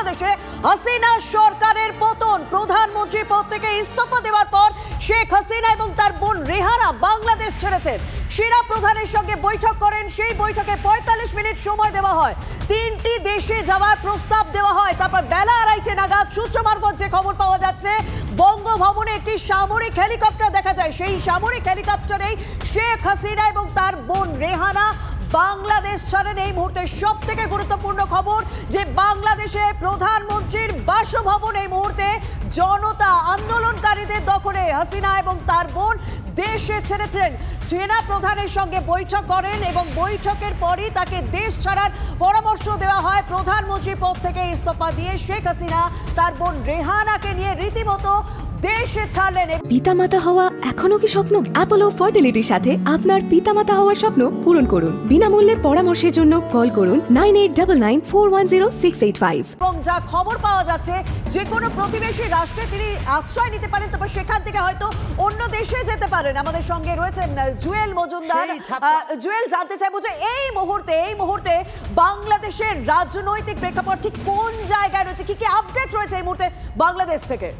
বাংলাদেশে হাসিনা সরকারের পতন। প্রধানমন্ত্রী পদ থেকে ইস্তফা দেওয়ার পর শেখ হাসিনা এবং তার বোন রেহানা বাংলাদেশ ছেড়েছেন। সেনা প্রধানের সঙ্গে বৈঠক করেন। সেই বৈঠকে ৪৫ মিনিট সময় দেওয়া হয়। ৩টি দেশে যাওয়ার প্রস্তাব দেওয়া হয়। তারপর বেলা ২:৩০ নাগাদ সূত্র মারফত যে খবর পাওয়া যাচ্ছে, বঙ্গভবনে একটি সামরিক হেলিকপ্টার দেখা যায়। সেই সামরিক হেলিকপ্টারেই শেখ হাসিনা এবং তার বোন রেহানা বাংলাদেশ ছাড়েন। এই মুহূর্তে সব থেকে গুরুত্বপূর্ণ খবর যে বাংলাদেশের প্রধানমন্ত্রীর বাসভবন এই মুহূর্তে জনতা আন্দোলনকারীদের দখলে। হাসিনা এবং তার বোন দেশে ছেড়েছেন। সেনা প্রধানের সঙ্গে বৈঠক করেন এবং বৈঠকের পরই তাকে দেশ ছাড়ার পরামর্শ দেওয়া হয়। প্রধানমন্ত্রী পদ থেকে ইস্তফা দিয়ে শেখ হাসিনা তার বোন রেহানাকে নিয়ে রীতিমতো দেশে ছাড়লেন। পিতামাতা হওয়া এখনো কি স্বপ্ন? অ্যাপোলো ফার্টিলিটির সাথে আপনার পিতামাতা হওয়ার স্বপ্ন পূরণ করুন। বিনামূল্যে পরামর্শের জন্য কল করুন 9899410685। এবং যা খবর পাওয়া যাচ্ছে, যে কোনো প্রতিবেশী রাষ্ট্রে তিনি আশ্রয় নিতে পারেন, তারপর সেখান থেকে হয়তো অন্য দেশে যেতে পারেন। আমাদের সঙ্গে রয়েছেন জুয়েল মজুমদার। জুয়েল, জানতে চাইবো যে এই মুহূর্তে বাংলাদেশের রাজনৈতিক প্রেক্ষাপট ঠিক কোন জায়গায় রয়েছে, কি কি আপডেট রয়েছে এই মুহূর্তে বাংলাদেশ থেকে?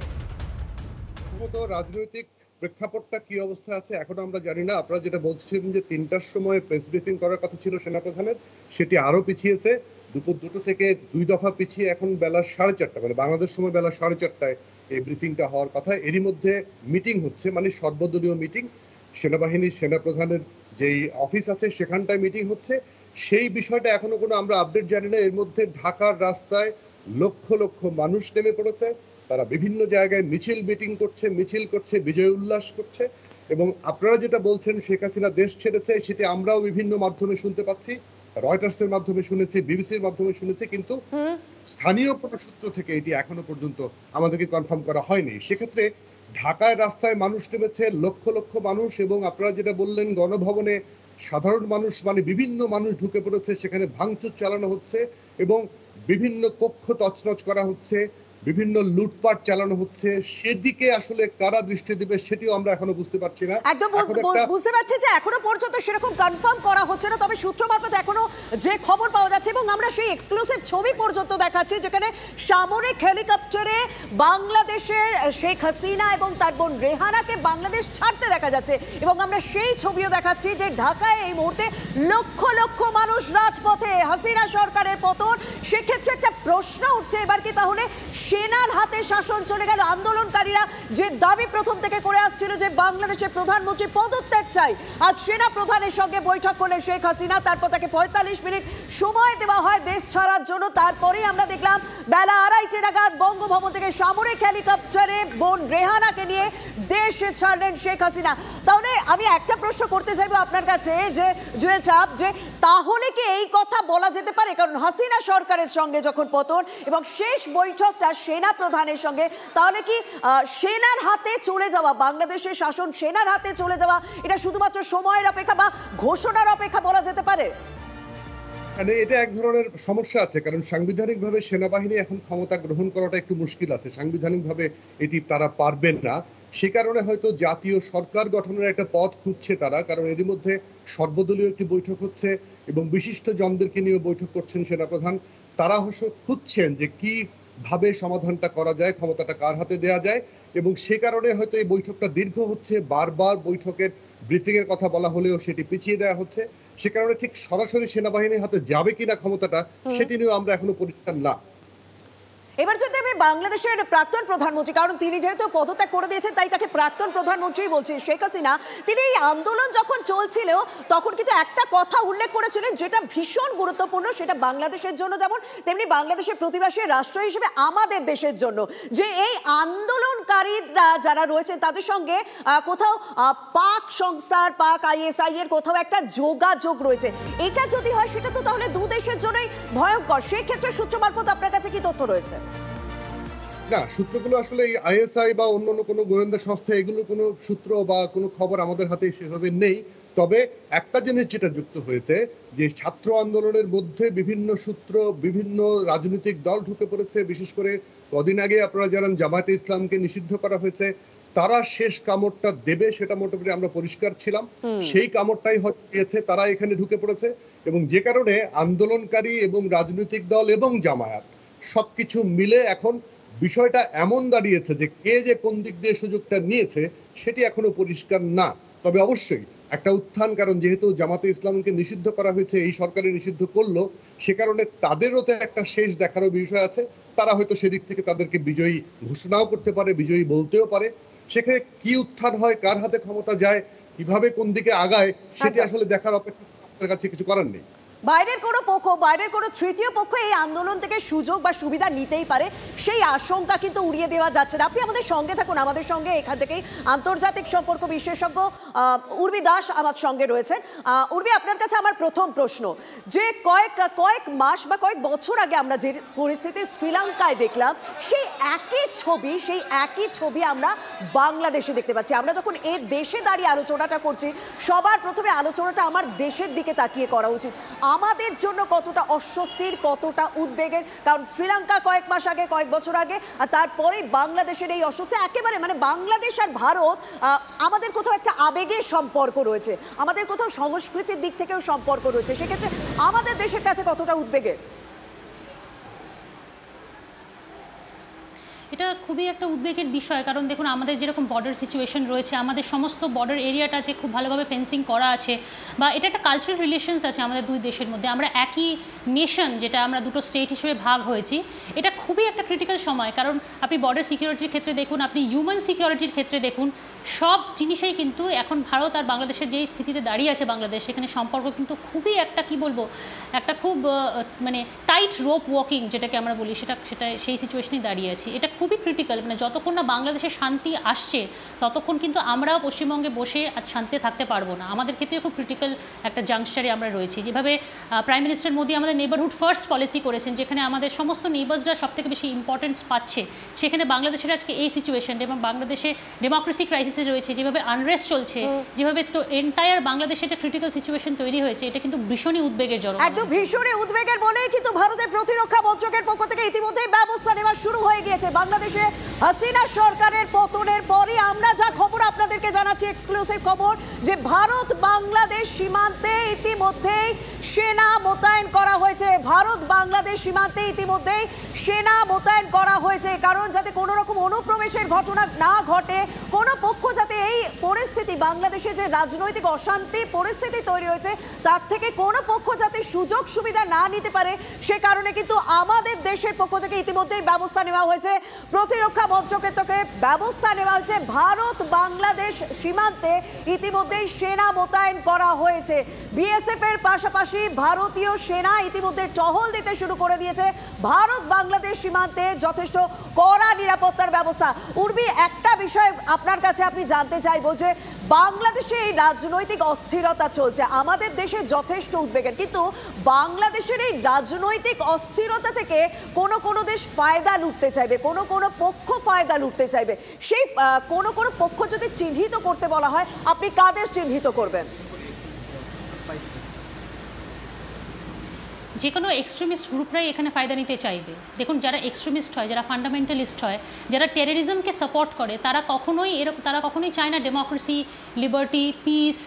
রাজনৈতিক প্রেক্ষাপটটা কি অবস্থা আছে এখন আমরা জানি না। আপনারা যেটা বলছিলেন যে ৩টার সময় প্রেস ব্রিফিং করার কথা ছিল সেনাপ্রধানের, সেটি আরো পিছিয়েছে। দুপুর 2টো থেকে 2 দফা পিছিয়ে এখন বেলা 4:30, মানে বাংলাদেশ সময় বেলা 4:30টায় এই ব্রিফিংটা হওয়ার কথা। এরই মধ্যে মিটিং হচ্ছে, মানে সর্বদলীয় মিটিং। সেনাবাহিনীর সেনাপ্রধানের যেই অফিস আছে সেখানটায় মিটিং হচ্ছে। সেই বিষয়টা এখনো কোনো আমরা আপডেট জানি না। এর মধ্যে ঢাকার রাস্তায় লক্ষ লক্ষ মানুষ নেমে পড়েছে। তারা বিভিন্ন জায়গায় মিছিল করছে, বিজয় উল্লাস করছে। এবং আপনারা যেটা বলছেন শেখ হাসিনা দেশ ছেড়েছে, সেটি আমরাও বিভিন্ন মাধ্যমে শুনতে পাচ্ছি। রয়টার্সের মাধ্যমে শুনেছি, বিবিসির মাধ্যমে শুনেছি, কিন্তু স্থানীয় কোনো সূত্র থেকে এটি এখনো পর্যন্ত আমাদেরকে কনফার্ম করা হয়নি। সেক্ষেত্রে ঢাকায় রাস্তায় মানুষ নেমেছে, লক্ষ লক্ষ মানুষ। এবং আপনারা যেটা বললেন গণভবনে সাধারণ মানুষ, মানে বিভিন্ন মানুষ ঢুকে পড়েছে, সেখানে ভাঙচুর চালানো হচ্ছে এবং বিভিন্ন কক্ষ তছনছ করা হচ্ছে, বিভিন্ন লুটপাট চালানো হচ্ছে। সেদিকে আসলে কারা দৃষ্টি দিবে সেটিও আমরা এখনো বুঝতে পারছি না। একদম বুঝতে পারছি যে এখনো পর্যন্ত সেরকম কনফার্ম করা হচ্ছে না। তবে সূত্র মারফত এখনো যে খবর পাওয়া যাচ্ছে, এবং আমরা সেই এক্সক্লুসিভ ছবি পর্যন্ত দেখাচ্ছি যেখানে সামরিক হেলিকপ্টারে বাংলাদেশের শেখ হাসিনা এবং তার বোন রেহানাকে বাংলাদেশ ছাড়তে দেখা যাচ্ছে। এবং আমরা সেই ছবিও দেখাচ্ছি যে ঢাকায় এই মুহূর্তে লক্ষ লক্ষ মানুষ রাজপথে। হাসিনা সরকারের পতন, সেক্ষেত্রে একটা প্রশ্ন উঠছে, এবার কি তাহলে সেনার হাতে শাসন চলে গেল? আন্দোলনকারীরা যে দাবি প্রথম থেকে করে আসছিল যে বাংলাদেশের প্রধানমন্ত্রী পদত্যাগ চাই, আজ সেনা প্রধানের সঙ্গে বৈঠক করলেন শেখ হাসিনা। তারপর তাকে ৪৫ মিনিট সময় দেওয়া হয় দেশ ছাড়ার জন্য। তারপরেই আমরা দেখলাম বেলা ২:৩০ নাগাদ বঙ্গভবন থেকে সামরিক হেলিকপ্টারে বোন রেহানাকে নিয়ে দেশে ছাড়লেন শেখ হাসিনা। তাহলে আমি একটা প্রশ্ন করতে চাইবো আপনার কাছে যে জুয়েল সাহেব, যে তাহলে কি এই কথা বলা যেতে পারে, কারণ হাসিনা সরকারের সঙ্গে যখন পতন এবং শেষ বৈঠকটা সেনা প্রধানের সঙ্গে, তাহলে কি সেনার হাতে চলে যাওয়া, বাংলাদেশের শাসন সেনার হাতে চলে যাওয়া, এটা শুধুমাত্র সময়ের অপেক্ষা বা ঘোষণার অপেক্ষা বলা যেতে পারে? এটা এক ধরনের সমস্যা আছে, কারণ সাংবিধানিকভাবে সেনাবাহিনী এখন ক্ষমতা গ্রহণ করাটা একটু মুশকিল আছে। সাংবিধানিকভাবে এটি তারা পারবেন না। সে কারণে হয়তো জাতীয় সরকার গঠনের একটা পথ খুঁজছে তারা, কারণ এরই মধ্যে সর্বদলীয় একটি বৈঠক হচ্ছে এবং বিশিষ্ট জনদেরকে নিয়ে বৈঠক করছেন সেনাপ্রধান। তারা অবশ্য খুঁজছেন যে কি ভাবে সমাধানটা করা যায়, ক্ষমতাটা কার হাতে দেয়া যায়। এবং সে কারণে হয়তো এই বৈঠকটা দীর্ঘ হচ্ছে। বারবার বৈঠকের ব্রিফিং এর কথা বলা হলেও সেটি পিছিয়ে দেওয়া হচ্ছে। সে কারণে ঠিক সরাসরি সেনাবাহিনীর হাতে যাবে কিনা ক্ষমতাটা, সেটি নিয়েও আমরা এখনো পরিষ্কার না। এবার যদি আমি বাংলাদেশের প্রাক্তন প্রধানমন্ত্রী, কারণ তিনি যেহেতু পদত্যাগ করে দিয়েছেন তাই তাকে প্রাক্তন প্রধানমন্ত্রী বলছি, শেখ হাসিনা, তিনি এই আন্দোলন যখন চলছিল তখন কিন্তু একটা কথা উল্লেখ করেছিলেন যেটা ভীষণ গুরুত্বপূর্ণ, সেটা বাংলাদেশের জন্য যেমন তেমনি বাংলাদেশের প্রতিবেশী রাষ্ট্র হিসেবে আমাদের দেশের জন্য, যে এই আন্দোলনকারীরা যারা রয়েছেন তাদের সঙ্গে কোথাও পাক সংস্থার, পাক ISI এর কোথাও একটা যোগাযোগ রয়েছে। এটা যদি হয় সেটা তো তাহলে দু দেশের জন্যই ভয়ঙ্কর। সেই ক্ষেত্রে সূত্র মারফত আপনার কাছে কি তথ্য রয়েছে? না, সূত্রগুলো আসলে ISI বা অন্যান্য কোনো গোয়েন্দা সংস্থা, এগুলো কোনো সূত্র বা কোনো খবর আমাদের হাতে সেভাবে নেই। তবে একটা জিনিস যেটা যুক্ত হয়েছে, যে ছাত্র আন্দোলনের মধ্যে বিভিন্ন সূত্র, বিভিন্ন রাজনৈতিক দল ঢুকে পড়েছে। বিশেষ করে কদিন আগে আপনারা জানেন জামায়াতে ইসলামকে নিষিদ্ধ করা হয়েছে। তারা শেষ কামড়টা দেবে সেটা মোটামুটি আমরা পরিষ্কার ছিলাম। সেই কামড়টাই হয়েছে, তারা এখানে ঢুকে পড়েছে। এবং যে কারণে আন্দোলনকারী এবং রাজনৈতিক দল এবং জামায়াত সবকিছু মিলে এখন বিষয়টা এমন দাঁড়িয়েছে যে কে যে কোন দিক দিয়ে সুযোগটা নিয়েছে সেটি এখনো পরিষ্কার না। তবে অবশ্যই একটা উত্থান, কারণ যেহেতু জামাতে ইসলামকে নিষিদ্ধ করা হয়েছে, এই সরকারে নিষিদ্ধ করলো, সে কারণে তাদেরও তো একটা শেষ দেখারও বিষয় আছে। তারা হয়তো সেদিক থেকে তাদেরকে বিজয়ী ঘোষণাও করতে পারে, বিজয়ী বলতেও পারে। সেখানে কি উত্থান হয়, কার হাতে ক্ষমতা যায়, কিভাবে কোন দিকে আগায়, সেটি আসলে দেখার অপেক্ষা, আপনার কাছে কিছু করার নেই। বাইরের কোনো পক্ষ, বাইরের কোনো তৃতীয় পক্ষ এই আন্দোলন থেকে সুযোগ বা সুবিধা নিতেই পারে, সেই আশঙ্কা কিন্তু উড়িয়ে দেওয়া যাচ্ছে না। আপনি আমাদের সঙ্গে থাকুন, আমাদের সঙ্গে এখান থেকেই আন্তর্জাতিক সম্পর্ক বিশেষজ্ঞ উর্বি দাস আমার সঙ্গে রয়েছেন। উর্বি, আপনার কাছে আমার প্রথম প্রশ্ন, যে কয়েক মাস বা কয়েক বছর আগে আমরা যে পরিস্থিতি শ্রীলঙ্কায় দেখলাম, সেই একই ছবি আমরা বাংলাদেশে দেখতে পাচ্ছি। আমরা যখন এই দেশে দাঁড়িয়ে আলোচনাটা করছি, সবার প্রথমে আলোচনাটা আমার দেশের দিকে তাকিয়ে করা উচিত। আমাদের জন্য কতটা অস্বস্তির, কতটা উদ্বেগের, কারণ শ্রীলঙ্কা কয়েক মাস আগে, কয়েক বছর আগে, আর তারপরে বাংলাদেশের এই অস্বস্তি, একেবারে মানে বাংলাদেশ আর ভারত আমাদের কোথাও একটা আবেগের সম্পর্ক রয়েছে, আমাদের কোথাও সংস্কৃতির দিক থেকেও সম্পর্ক রয়েছে, সেক্ষেত্রে আমাদের দেশের কাছে কতটা উদ্বেগের? এটা খুবই একটা উদ্বেগের বিষয়, কারণ দেখুন আমাদের যেরকম বর্ডার সিচুয়েশন রয়েছে, আমাদের সমস্ত বর্ডার এরিয়াটা যে খুব ভালোভাবে ফেন্সিং করা আছে, বা এটা একটা কালচারাল রিলেশনস আছে আমাদের দুই দেশের মধ্যে, আমরা একই নেশন, যেটা আমরা দুটো স্টেট হিসেবে ভাগ হয়েছি, এটা খুবই একটা ক্রিটিক্যাল সময়। কারণ আপনি বর্ডার সিকিউরিটির ক্ষেত্রে দেখুন, আপনি হিউম্যান সিকিউরিটির ক্ষেত্রে দেখুন, সব জিনিসেই কিন্তু এখন ভারত আর বাংলাদেশের যেই স্থিতিতে দাঁড়িয়ে আছে বাংলাদেশ, সেখানে সম্পর্ক কিন্তু খুবই একটা কি বলবো, একটা খুব মানে টাইট রোপ ওয়াকিং যেটাকে আমরা বলি, সেটা সেই সিচুয়েশনেই দাঁড়িয়ে আছি। এটা খুবই ক্রিটিক্যাল, মানে যতক্ষণ না বাংলাদেশে শান্তি আসছে ততক্ষণ কিন্তু আমরাও পশ্চিমবঙ্গে বসে আজ শান্তিতে থাকতে পারবো না। আমাদের ক্ষেত্রে খুব ক্রিটিক্যাল একটা জাংশারে আমরা রয়েছি। যেভাবে প্রাইম মিনিস্টার মোদি আমাদের নেবারহুড ফার্স্ট পলিসি করেছেন, যেখানে আমাদের সমস্ত নেবার্সরা সব থেকে বেশি ইম্পর্টেন্স পাচ্ছে, সেখানে বাংলাদেশের আজকে এই সিচুয়েশন এবং বাংলাদেশে ডেমোক্রেসি ক্রাইসিসে রয়েছে, যেভাবে আনরেস্ট চলছে, যেভাবে এন্টায়ার বাংলাদেশে একটা ক্রিটিক্যাল সিচুয়েশন তৈরি হয়েছে, এটা কিন্তু ভীষণই উদ্বেগের জনক। একদম ভীষণই উদ্বেগের বলেই কিন্তু ভারতের প্রতিরক্ষা মন্ত্রকের পক্ষ থেকে ইতিমধ্যেই ব্যবস্থা নেওয়া শুরু হয়ে গিয়েছে। বাংলাদেশে হাসিনা সরকারের পতনের পরই আমরা যা খবর আপনাদেরকে জানাচ্ছি, এক্সক্লুসিভ খবর, যে ভারত বাংলাদেশ সীমান্তে ইতিমধ্যেই সেনা মোতায়েন করা হয়েছে। ভারত বাংলাদেশ সীমান্তে ইতিমধ্যেই সেনা মোতায়েন করা হয়েছে, কারণ যাতে কোনো রকম অনুপ্রবেশের ঘটনা না ঘটে, কোনো পক্ষ যাতে এই পরিস্থিতি, বাংলাদেশে যে রাজনৈতিক অশান্তি পরিস্থিতি তৈরি হয়েছে, তার থেকে কোনো পক্ষ যাতে সুযোগ সুবিধা না নিতে পারে, সে কারণে কিন্তু আমাদের দেশের পক্ষ থেকে ইতিমধ্যেই ব্যবস্থা নেওয়া হয়েছে। প্রতিরক্ষা মন্ত্রকের থেকে ব্যবস্থা নেওয়া হয়েছে। ভারত বাংলাদেশ সীমান্তে ইতিমধ্যেই সেনা মোতায়েন করা হয়েছে। বিএসএফ এর পাশাপাশি ভারতীয় সেনা ইতিমধ্যে টহল দিতে শুরু করে দিয়েছে। ভারত বাংলাদেশ সীমান্তে যথেষ্ট কড়া নিরাপত্তার ব্যবস্থা। উর্বি, একটা বিষয় আপনার কাছে আপনি জানতে চাইবো, যে বাংলাদেশে এই রাজনৈতিক অস্থিরতা চলছে, আমাদের দেশে যথেষ্ট উদ্বেগের, কিন্তু বাংলাদেশের এই রাজনৈতিক অস্থিরতা থেকে কোনো দেশ ফায়দা লুটতে চাইবে, কোনো পক্ষ ফায়দা লুটতে চাইবে। সেই কোনো পক্ষ যদি চিহ্নিত করতে বলা হয়, আপনি কাদের চিহ্নিত করবেন? যে কোনো এক্সট্রিমিস্ট গ্রুপরাই এখানে ফায়দা নিতে চাইবে। দেখুন, যারা এক্সট্রিমিস্ট হয়, যারা ফান্ডামেন্টালিস্ট হয়, যারা টেররিজমকে সাপোর্ট করে, তারা কখনোই চায় না ডেমোক্রেসি, লিবার্টি, পিস,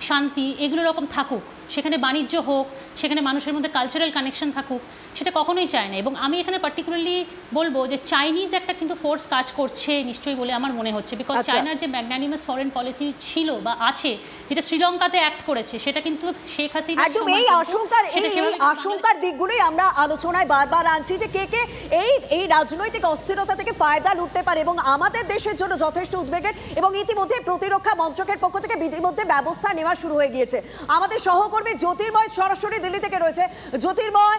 শান্তি এগুলো রকম থাকুক, সেখানে বাণিজ্য হোক, সেখানে মানুষের মধ্যে কালচারাল কানেকশন থাকুক, সেটা কখনোই চায় না। এবং আমি এখানে পার্টিকুলারলি বলবো যে চাইনিজ একটা কিন্তু ফোর্স কাজ করছে নিশ্চয়ই বলে আমার মনে হচ্ছে, বিকজ চায়নার যে ম্যাগনানিমাস ফরেন পলিসি ছিল বা আছে, যেটা শ্রীলঙ্কাতে অ্যাক্ট করেছে, সেটা কিন্তু শেখ হাসিনা একদম এই আশঙ্কার দিকগুলোই আমরা আলোচনায় বারবার আনছি, যে কে এই রাজনৈতিক অস্থিরতা থেকে ফায়দা লুটতে পারে, এবং আমাদের দেশের জন্য যথেষ্ট উদ্বেগের। এবং ইতিমধ্যে প্রতিরক্ষা মন্ত্রকের পক্ষ থেকে ইতিমধ্যে ব্যবস্থা নেওয়া শুরু হয়ে গিয়েছে। আমাদের সহকর্মী জ্যোতির্ময় সরাসরি দিল্লি থেকে রয়েছে। জ্যোতির্ময়,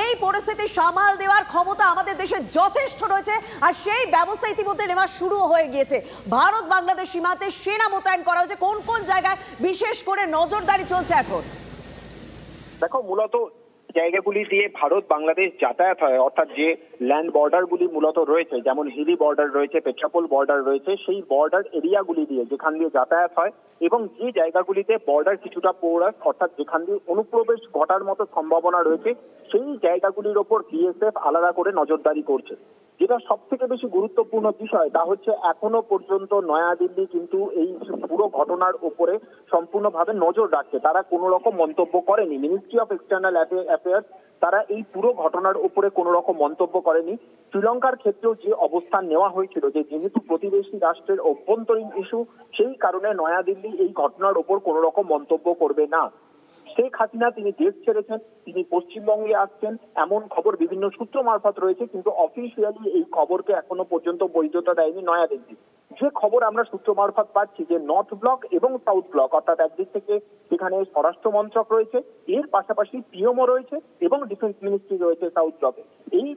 এই পরিস্থিতি সামাল দেওয়ার ক্ষমতা আমাদের দেশে যথেষ্ট রয়েছে, আর সেই ব্যবস্থা ইতিমধ্যে নেওয়া শুরু হয়ে গিয়েছে। ভারত বাংলাদেশ সীমান্তে সেনা মোতায়েন করা হয়েছে। কোন কোন জায়গায় বিশেষ করে নজরদারি চলছে এখন? দেখো, মূলত জায়গাগুলি দিয়ে ভারত বাংলাদেশ যাতায়াত হয়, অর্থাৎ যে ল্যান্ড বর্ডারগুলি মূলত রয়েছে, যেমন হিলি বর্ডার রয়েছে, পেট্রাপোল বর্ডার রয়েছে, সেই বর্ডার এরিয়াগুলি দিয়ে যেখান দিয়ে যাতায়াত হয়, এবং যে জায়গাগুলিতে বর্ডার কিছুটা পোরাস, অর্থাৎ যেখান দিয়ে অনুপ্রবেশ ঘটার মতো সম্ভাবনা রয়েছে, সেই জায়গাগুলির ওপর বিএসএফ আলাদা করে নজরদারি করছে। যেটা সব থেকে বেশি গুরুত্বপূর্ণ বিষয় তা হচ্ছে এখনো পর্যন্ত নয়াদিল্লি কিন্তু এই পুরো ঘটনার উপরে সম্পূর্ণভাবে নজর রাখছে। তারা কোনো রকম মন্তব্য করেনি। মিনিস্ট্রি অফ এক্সটার্নাল অ্যাফেয়ার্স তারা এই পুরো ঘটনার উপরে কোনো রকম মন্তব্য করেনি। শ্রীলঙ্কার ক্ষেত্রেও যে অবস্থান নেওয়া হয়েছিল যে যেহেতু প্রতিবেশী রাষ্ট্রের অভ্যন্তরীণ ইস্যু, সেই কারণে নয়াদিল্লি এই ঘটনার উপর কোনো রকম মন্তব্য করবে না। শেখ হাসিনা তিনি দেশ ছেড়েছেন, তিনি পশ্চিমবঙ্গে আসছেন এমন খবর বিভিন্ন সূত্র মারফত রয়েছে, কিন্তু অফিসিয়ালি এই খবরকে এখনো পর্যন্ত বৈধতা দেয়নি নয়াদিল্লি। যে খবর আমরা সূত্র মারফত পাচ্ছি যে নর্থ ব্লক এবং সাউথ ব্লক, অর্থাৎ একদিক থেকে সেখানে স্বরাষ্ট্র মন্ত্রক রয়েছে, এর পাশাপাশি পিএমও রয়েছে এবং ডিফেন্স মিনিস্ট্রি রয়েছে সাউথ ব্লকে। এই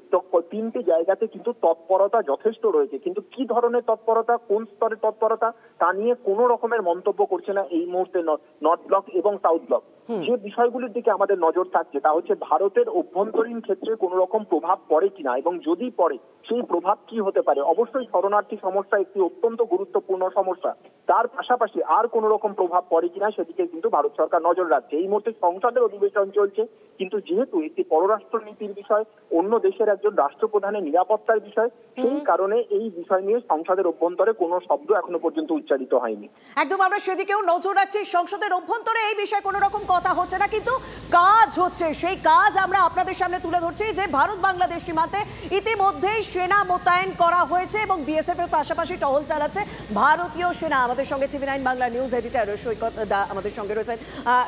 তিনটি জায়গাতে কিন্তু তৎপরতা যথেষ্ট রয়েছে, কিন্তু কি ধরনের তৎপরতা, কোন স্তরের তৎপরতা তা নিয়ে কোনো রকমের মন্তব্য করছে না এই মুহূর্তে নর্থ ব্লক এবং সাউথ ব্লক। যে বিষয়গুলির দিকে আমাদের নজর থাকছে তা হচ্ছে ভারতের অভ্যন্তরীণ ক্ষেত্রে কোনো রকম প্রভাব পড়ে কিনা, এবং যদি পড়ে সেই প্রভাব কি হতে পারে। অবশ্যই শরণার্থী সমস্যা একটি অত্যন্ত গুরুত্বপূর্ণ সমস্যা, তার পাশাপাশি আর কোনো রকম প্রভাব পড়ে কিনা সেদিকে কিন্তু ভারত সরকার নজর রাখছে। এই মুহূর্তে সংসদের অধিবেশন চলছে, কিন্তু যেহেতু একটি পররাষ্ট্র নীতির বিষয়, অন্য দেশের একজন রাষ্ট্রপ্রধানের নিরাপত্তার বিষয়, সেই কারণে এই বিষয় নিয়ে সংসদের অভ্যন্তরে কোনো শব্দ এখনো পর্যন্ত উচ্চারিত হয়নি। একদম আমরা সেদিকেও নজর রাখছি। সংসদের অভ্যন্তরে এই বিষয়ে কোনো রকম কথা হচ্ছে না, কিন্তু কাজ হচ্ছে। সেই কাজ আমরা আপনাদের সামনে তুলে ধরছি যে ভারত বাংলাদেশ সীমান্তে ইতিমধ্যেই সেনা মোতায়েন করা হয়েছে এবং বিএসএফ এর পাশাপাশি টহল চালাচ্ছে ভারতীয় সেনা। আমাদের সঙ্গে টিভি9 বাংলা নিউজ এডিটর সৈকত দা আমাদের সঙ্গে রয়েছেন।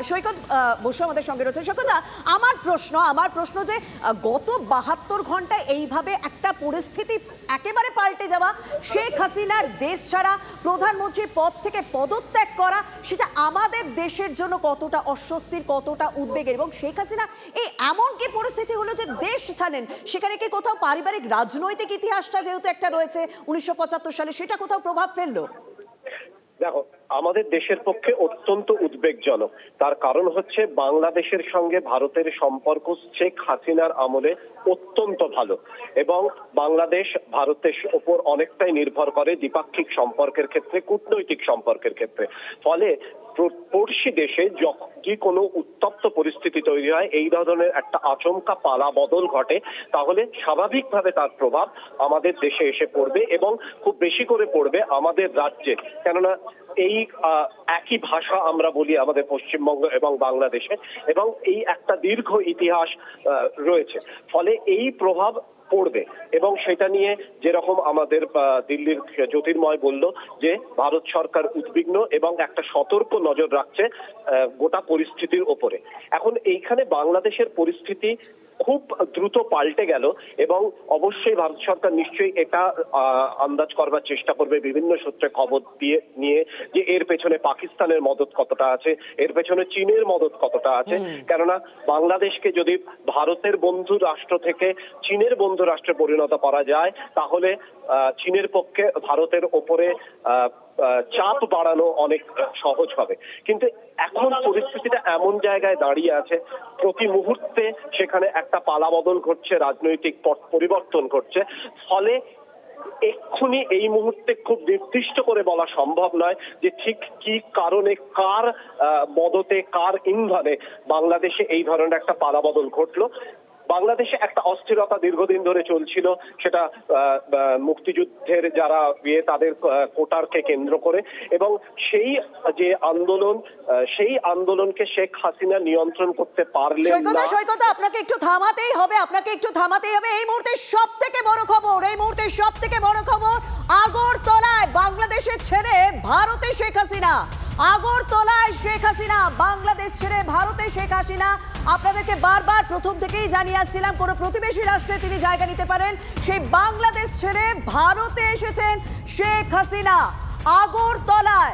সৈকত বসু আমাদের সঙ্গে রয়েছেন। সৈকত দা, আমার প্রশ্ন যে গত 72 ঘন্টায় এইভাবে একটা পরিস্থিতি একেবারে পাল্টে যাওয়া, শেখ হাসিনার দেশ ছাড়া, প্রধানমন্ত্রীর পদ থেকে পদত্যাগ করা, সেটা আমাদের দেশের জন্য কতটা অস্বস্তির, কতটা উদ্বেগের, এবং শেখ হাসিনা এই এমন কি পরিস্থিতি হলো যে দেশ ছাড়েন, সেখানে কি কোথাও পারিবারিক রাজনৈতিক ইতিহাসটা যেহেতু একটা রয়েছে 1975 সালে, সেটা কোথাও প্রভাব ফেললো? দেখো, আমাদের দেশের পক্ষে অত্যন্ত উদ্বেগজনক। তার কারণ হচ্ছে বাংলাদেশের সঙ্গে ভারতের সম্পর্ক শেখ হাসিনার আমলে অত্যন্ত ভালো, এবং বাংলাদেশ ভারতের ওপর অনেকটাই নির্ভর করে দ্বিপাক্ষিক সম্পর্কের ক্ষেত্রে, কূটনৈতিক সম্পর্কের ক্ষেত্রে। ফলে পড়শি দেশে যদি কোনো উত্তপ্ত পরিস্থিতি তৈরি হয়, এই ধরনের একটা আচমকা পালা বদল ঘটে, তাহলে স্বাভাবিকভাবে তার প্রভাব আমাদের দেশে এসে পড়বে, এবং খুব বেশি করে পড়বে আমাদের রাজ্যে। কেননা এই একই ভাষা আমরা বলি আমাদের পশ্চিমবঙ্গ এবং বাংলাদেশে, এবং এই একটা দীর্ঘ ইতিহাস রয়েছে। ফলে এই প্রভাব পড়বে, এবং সেটা নিয়ে যেরকম আমাদের দিল্লির জ্যোতির্ময় বলল যে ভারত সরকার উদ্বিগ্ন এবং একটা সতর্ক নজর রাখছে গোটা পরিস্থিতির ওপরে। এখন এইখানে বাংলাদেশের পরিস্থিতি খুব দ্রুত পাল্টে গেল, এবং অবশ্যই ভারত সরকার নিশ্চয়ই এটা আন্দাজ করবার চেষ্টা করবে বিভিন্ন সূত্রে খবর নিয়ে যে এর পেছনে পাকিস্তানের মদত কতটা আছে, এর পেছনে চীনের মদত কতটা আছে। কেননা বাংলাদেশকে যদি ভারতের বন্ধু রাষ্ট্র থেকে চীনের বন্ধু রাষ্ট্রে পরিণত করা যায়, তাহলে চীনের পক্ষে ভারতের ওপরে চাপ বাড়ানো অনেক সহজ হবে। কিন্তু এখন পরিস্থিতিটা এমন জায়গায় দাঁড়িয়ে আছে, প্রতি মুহূর্তে সেখানে একটা পালাবদল ঘটছে, রাজনৈতিক পট পরিবর্তন ঘটছে। ফলে এক্ষুনি এই মুহূর্তে খুব নির্দিষ্ট করে বলা সম্ভব নয় যে ঠিক কি কারণে, কার মদতে, কার ইন্ধনে বাংলাদেশে এই ধরনের একটা পালাবদল ঘটলো। বাংলাদেশে একটা অস্থিরতা দীর্ঘদিন ধরে চলছিল, সেটা মুক্তিযুদ্ধের যারা তাদের কোটারকে কেন্দ্র করে, এবং সেই যে আন্দোলন, সেই আন্দোলনকে শেখ হাসিনা নিয়ন্ত্রণ করতে পারলেন না। সৈকত, আপনাকে একটু থামাতেই হবে। এই মুহূর্তে সব থেকে বড় খবর, আগরতলায় বাংলাদেশে ছেড়ে ভারতে শেখ হাসিনা। আগরতলায় শেখ হাসিনা, বাংলাদেশ ছেড়ে ভারতে শেখ হাসিনা। আপনাদেরকে বারবার প্রথম থেকেই জানিয়ে আসছিলাম, কোনো প্রতিবেশী রাষ্ট্রে তিনি জায়গা নিতে পারেন, সেই বাংলাদেশ ছেড়ে ভারতে এসেছেন শেখ হাসিনা। আগরতলায়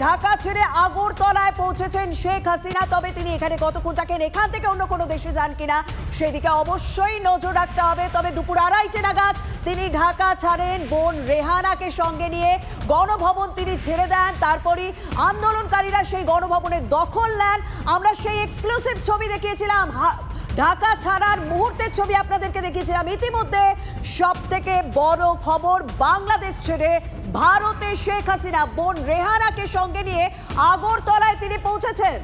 ঢাকা ছেড়ে আগরতলায় পৌঁছেছেন শেখ হাসিনা। তবে তিনি এখানে কতক্ষণ থাকেন, এখান থেকে অন্য কোনো দেশে যান কিনা, সেদিকে অবশ্যই নজর রাখতে হবে। তবে দুপুর 2:30 নাগাদ তিনি ঢাকা ছাড়েন, বোন রেহানাকে সঙ্গে নিয়ে গণভবন তিনি ছেড়ে দেন। তারপরই আন্দোলনকারীরা সেই গণভবনের দখল নেন। আমরা সেই এক্সক্লুসিভ ছবি দেখিয়েছিলাম, ঢাকা ছাড়ার মুহূর্তের ছবি আপনাদেরকে দেখিয়েছিলাম। ইতিমধ্যে সব থেকে বড় খবর, বাংলাদেশ ছেড়ে ভারতে শেখ হাসিনা বোন রেহানাকে সঙ্গে নিয়ে আগরতলায় তিনি পৌঁছেছেন।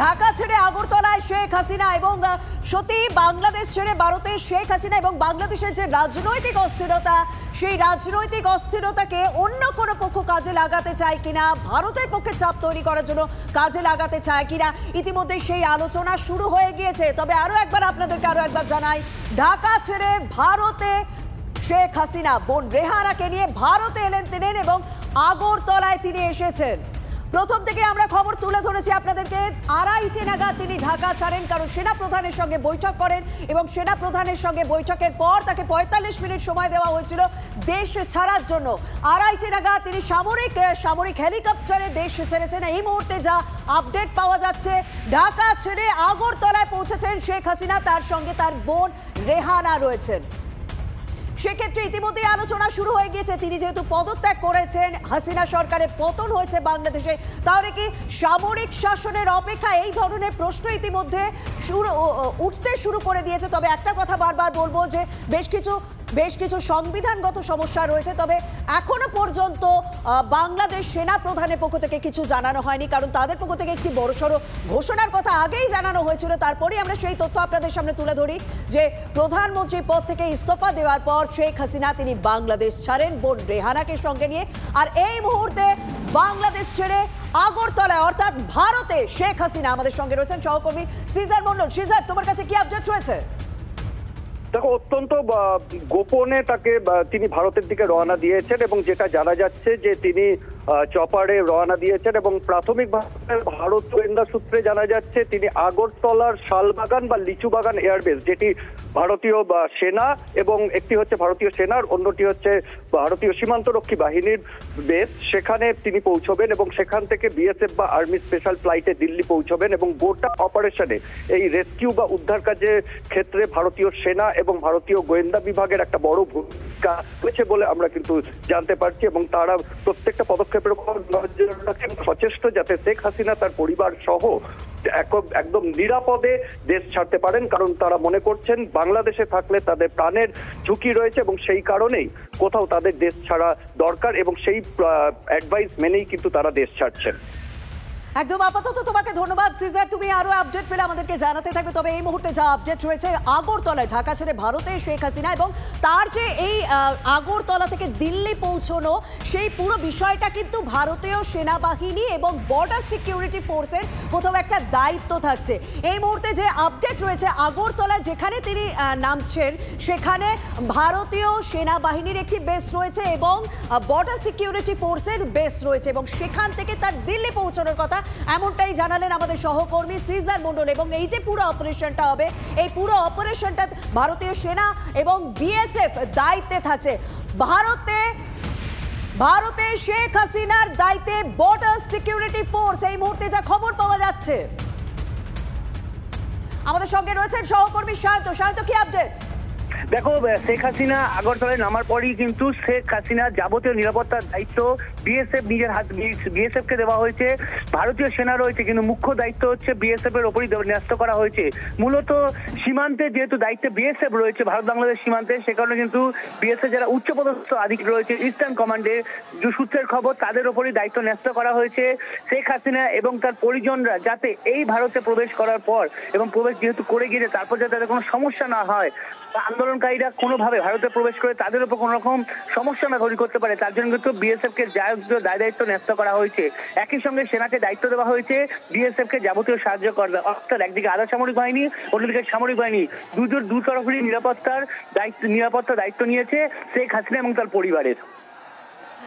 ঢাকা ছেড়ে আগরতলায় শেখ হাসিনা এবং সত্যি বাংলাদেশ ছেড়ে ভারতের শেখ হাসিনা এবং বাংলাদেশের যে রাজনৈতিক অস্থিরতা, সেই রাজনৈতিক অস্থিরতাকে অন্য কোনো পক্ষ কাজে লাগাতে চায় কিনা, ভারতের পক্ষে চাপ তৈরি করার জন্য কাজে লাগাতে চায় কিনা, ইতিমধ্যে সেই আলোচনা শুরু হয়ে গিয়েছে। তবে আরো একবার আপনাদেরকে জানাই, ঢাকা ছেড়ে ভারতে শেখ হাসিনা বোন রেহানাকে নিয়ে ভারতে এলেন তিনি এবং আগরতলায় তিনি এসেছেন। প্রথম থেকে আমরা খবর তুলে ধরেছি আপনাদেরকে, 2:30 নাগাদ তিনি ঢাকা ছাড়েন, কারণ সেনা প্রধানের সঙ্গে বৈঠক করেন এবং সেনা প্রধানের সঙ্গে বৈঠকের পর তাকে 45 মিনিট সময় দেওয়া হয়েছিল দেশ ছাড়ার জন্য। 2:30 নাগাদ তিনি সামরিক হেলিকপ্টারে দেশ ছেড়েছেন। এই মুহূর্তে যা আপডেট পাওয়া যাচ্ছে, ঢাকা ছেড়ে আগরতলায় পৌঁছেছেন শেখ হাসিনা, তার সঙ্গে তার বোন রেহানা রয়েছেন। সেক্ষেত্রে ইতিমধ্যে আলোচনা শুরু হয়ে গিয়েছে, তিনি যেহেতু পদত্যাগ করেছেন, হাসিনা সরকারের পতন হয়েছে বাংলাদেশে, তাহলে কি সামরিক শাসনের অপেক্ষা, এই ধরনের প্রশ্ন ইতিমধ্যে উঠতে শুরু করে দিয়েছে। তবে একটা কথা বারবার বলবো যে বেশ কিছু সংবিধানগত সমস্যা রয়েছে, তবে এখনো পর্যন্ত বাংলাদেশ সেনা প্রধানের পক্ষ থেকে কিছু জানানো হয়নি, কারণ তাদের পক্ষ থেকে একটি বড়সড় ঘোষণার কথা আগেই জানানো হয়েছিল। তারপরেই আমরা সেই তথ্য আপনাদের সামনে তুলে ধরি যে প্রধানমন্ত্রী পদ থেকে ইস্তফা দেওয়ার পর শেখ হাসিনা তিনি বাংলাদেশ ছাড়েন বোন রেহানাকে সঙ্গে নিয়ে। আর এই মুহূর্তে বাংলাদেশ ছেড়ে আগরতলায় অর্থাৎ ভারতে শেখ হাসিনা। আমাদের সঙ্গে রয়েছেন সহকর্মী সিজার মন্ডল। সিজার, তোমার কাছে কি আপডেট রয়েছে? দেখো, অত্যন্ত গোপনে তিনি ভারতের দিকে রওনা দিয়েছেন এবং যেটা জানা যাচ্ছে যে তিনি চপারে রওনা দিয়েছেন এবং প্রাথমিকভাবে ভারত গোয়েন্দা সূত্রে জানা যাচ্ছে তিনি আগরতলার শালবাগান বা লিচুবাগান এয়ারবেস, যেটি ভারতীয় সেনা এবং একটি হচ্ছে ভারতীয় সেনার, অন্যটি হচ্ছে ভারতীয় সীমান্তরক্ষী বাহিনীর বেস, সেখানে তিনি পৌঁছবেন এবং সেখান থেকে বিএসএফ বা আর্মি স্পেশাল ফ্লাইটে দিল্লি পৌঁছবেন এবং গোটা অপারেশনে এই রেস্কিউ বা উদ্ধার কাজের ক্ষেত্রে ভারতীয় সেনা এবং ভারতীয় গোয়েন্দা বিভাগের একটা বড় ভূমিকা রয়েছে বলে আমরা কিন্তু জানতে পারছি এবং তারা প্রত্যেকটা পদক্ষেপের উপর নজর রাখেন, সচেষ্ট যাতে শেখ হাসিনা তার পরিবার সহ একদম নিরাপদে দেশ ছাড়তে পারেন, কারণ তারা মনে করছেন বাংলাদেশে থাকলে তাদের প্রাণের ঝুঁকি রয়েছে এবং সেই কারণেই কোথাও তাদের দেশ ছাড়া দরকার এবং সেই অ্যাডভাইস মেনেই কিন্তু তারা দেশ ছাড়ছেন। একদম আপাতত তোমাকে ধন্যবাদ সিজার, তুমি আরো আপডেট পেলে আমাদেরকে জানাতে থাকবে। তবে এই মুহূর্তে যা আপডেট রয়েছে, আগরতলায় ঢাকা ছেড়ে ভারতে শেখ হাসিনা এবং তার যে এই আগরতলা থেকে দিল্লি পৌঁছানো, সেই পুরো বিষয়টা কিন্তু ভারতীয় সেনাবাহিনী এবং বর্ডার সিকিউরিটি ফোর্সের কোথাও একটা দায়িত্ব থাকছে। এই মুহূর্তে যে আপডেট রয়েছে, আগরতলায় যেখানে তিনি নামছেন সেখানে ভারতীয় সেনাবাহিনীর একটি বেস রয়েছে এবং বর্ডার সিকিউরিটি ফোর্সের বেস রয়েছে এবং সেখান থেকে তার দিল্লি পৌঁছানোর কথা এমনটাই জানালেন আমাদের সহকর্মী সিজার মন্ডল। এবং এই যে পুরো অপারেশনটা হবে, এই পুরো অপারেশনটা ভারতীয় সেনা এবং বিএসএফ দায়িত্বে থাকছে। ভারতে শেখ হাসিনার দায়িত্বে বর্ডার সিকিউরিটি ফোর্স, এই মুহূর্তে যা খবর পাওয়া যাচ্ছে। আমাদের সঙ্গে রয়েছেন সহকর্মী সায়ন্ত, কি আপডেট? দেখো, শেখ হাসিনা আগরতলায় নামার পরই কিন্তু শেখ হাসিনা যাবতীয় নিরাপত্তার দায়িত্ব বিএসএফ বিএসএফ কে দেওয়া হয়েছে। ভারতীয় সেনা রয়েছে কিন্তু মুখ্য দায়িত্ব হচ্ছে বিএসএফ এর ওপরই ন্যস্ত করা হয়েছে। মূলত সীমান্তে যেহেতু দায়িত্বে বিএসএফ রয়েছে ভারত বাংলাদেশ সীমান্তে, সে কারণে কিন্তু বিএসএফ যারা উচ্চপদস্থ আধিকারিক রয়েছে ইস্টার্ন কমান্ডে, যে সূত্রের খবর তাদের ওপরই দায়িত্ব ন্যস্ত করা হয়েছে। শেখ হাসিনা এবং তার পরিজনরা যাতে এই ভারতে প্রবেশ করার পর এবং প্রবেশ যেহেতু করে গিয়েছে তারপর যাতে তাদের কোনো সমস্যা না হয়, আন্দোলনকারীরা কোনোভাবে ভারতে প্রবেশ করে তাদের উপর কোনো রকম সমস্যা না তৈরি করতে পারে, তার জন্য কিন্তু বিএসএফ কে দায়িত্ব ন্যস্ত করা হয়েছে। একই সঙ্গে সেনাকে দায়িত্ব দেওয়া হয়েছে বিএসএফ কে যাবতীয় সাহায্য করা, অর্থাৎ একদিকে আধা সামরিক বাহিনী, অন্যদিকে সামরিক বাহিনী, দু তরফেরই নিরাপত্তার দায়িত্ব নিয়েছে শেখ হাসিনা এবং তার পরিবারের।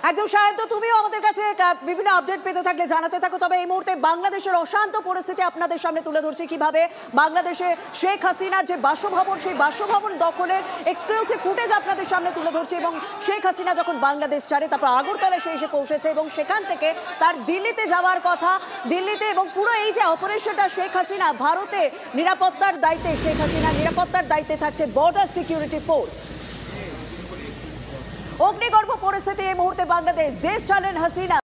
একদম সায়ন্ত, তুমিও আমাদের কাছে বিভিন্ন আপডেট পেতে থাকলে জানাতে থাকো। তবে এই মুহূর্তে বাংলাদেশের অশান্ত পরিস্থিতি আপনাদের সামনে তুলে ধরছি, কিভাবে বাংলাদেশে শেখ হাসিনার যে বাসভবন, সেই বাসভবন দখলের এক্সক্লুসিভ ফুটেজ আপনাদের সামনে তুলে ধরছি। এবং শেখ হাসিনা যখন বাংলাদেশ ছাড়ে, তারপর আগরতলায় সে এসে পৌঁছেছে এবং সেখান থেকে তার দিল্লিতে যাওয়ার কথা, দিল্লিতে এবং পুরো এই যে অপারেশনটা শেখ হাসিনা ভারতে নিরাপত্তার দায়িত্বে, শেখ হাসিনা নিরাপত্তার দায়িত্বে থাকছে বর্ডার সিকিউরিটি ফোর্স। অগ্নিগর্ভ পরিস্থিতি এই মুহূর্তে বাংলাদেশ, দেশ ছাড়লেন হাসিনা।